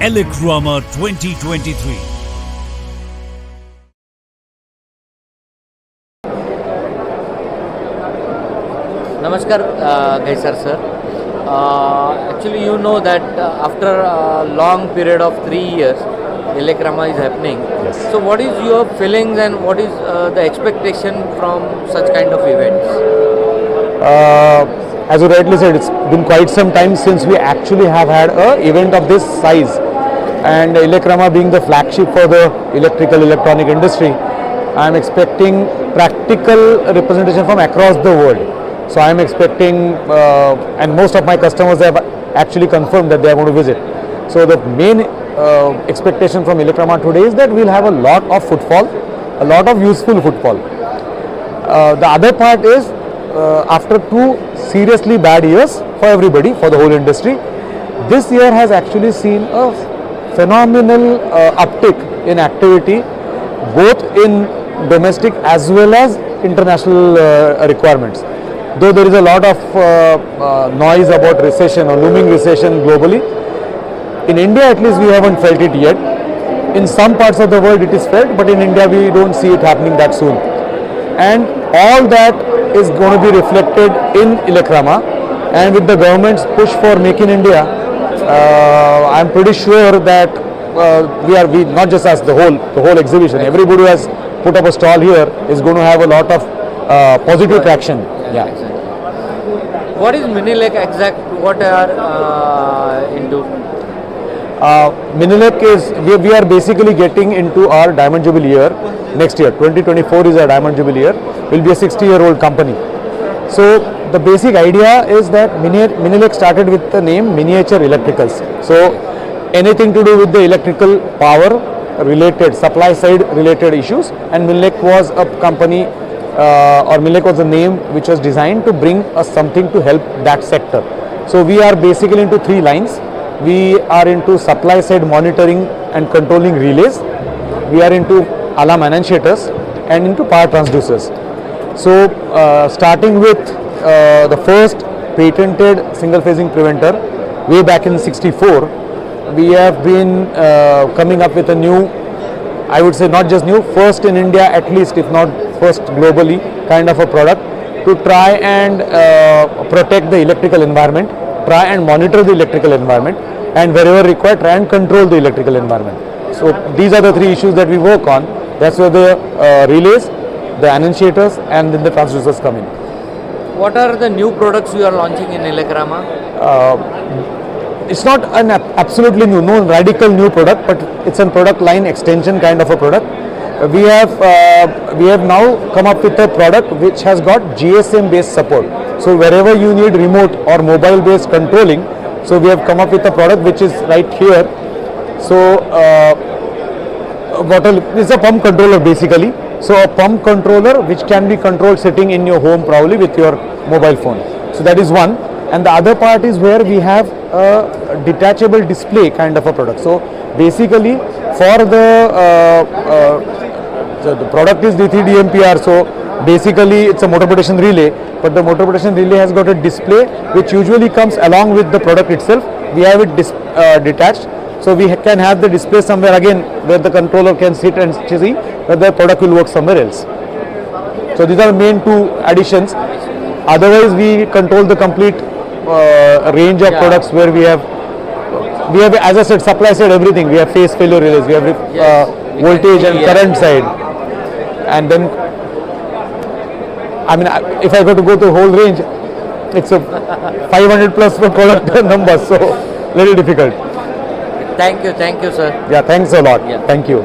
Elecrama 2023. Namaskar, Gaisar sir. Actually, you know that after a long period of 3 years, Elecrama is happening. Yes. So, what is your feelings and what is the expectation from such kind of events? As you rightly said, it's been quite some time since we actually have had an event of this size, and Elecrama being the flagship for the electrical electronic industry, I am expecting practical representation from across the world. So I am expecting, and most of my customers have actually confirmed that they are going to visit. So the main expectation from Elecrama today is that we'll have a lot of footfall, a lot of useful footfall. The other part is, after 2 seriously bad years for everybody, for the whole industry, this year has actually seen a phenomenal uptick in activity, both in domestic as well as international requirements. Though there is a lot of noise about recession or looming recession globally, in India at least we haven't felt it yet. In some parts of the world it is felt, but in India we don't see it happening that soon. And all that is going to be reflected in Elecrama, and with the government's push for Make in India, I'm pretty sure that we not just as the whole exhibition, everybody who has put up a stall here is going to have a lot of positive traction. Yeah. What is Minilec exact? What are into? Minilec is, we are basically getting into our Diamond Jubilee year next year. 2024 is our Diamond Jubilee year. Will be a 60-year-old company. So the basic idea is that Minilec started with the name Miniature Electricals. So anything to do with the electrical power related, supply side related issues, and Minilec was a company, or Minilec was a name which was designed to bring us something to help that sector. So we are basically into 3 lines. We are into supply side monitoring and controlling relays. We are into alarm annunciators and into power transducers. So starting with the first patented single phasing preventer way back in '64, we have been coming up with a new, I would say not just new, first in India at least, if not first globally, kind of a product to try and protect the electrical environment, try and monitor the electrical environment, and wherever required, try and control the electrical environment. So these are the 3 issues that we work on. That's where the relays, the annunciators, and then the transducers come in. What are the new products you are launching in Elecrama? It's not an absolutely new, no radical new product, but it's a product line extension kind of a product. We have now come up with a product which has got GSM based support. So wherever you need remote or mobile based controlling, so we have come up with a product which is right here. So it's a pump controller basically. So a pump controller which can be controlled sitting in your home probably with your mobile phone. So that is one. And the other part is where we have a detachable display kind of a product. So basically for the product is D3DMPR, so basically it's a motor potential relay, but the motor potential relay has got a display which usually comes along with the product itself. We have it detached, so we can have the display somewhere again where the controller can sit and see that the product will work somewhere else. So these are the main 2 additions. Otherwise we control the complete range of products where we have, as I said, supply side everything. We have phase failure relays, we have voltage and current side, and then I mean if I got to go to the whole range, it's a 500 plus per product number, so little difficult. Thank you sir. Yeah, thanks a lot. Yeah. Thank you.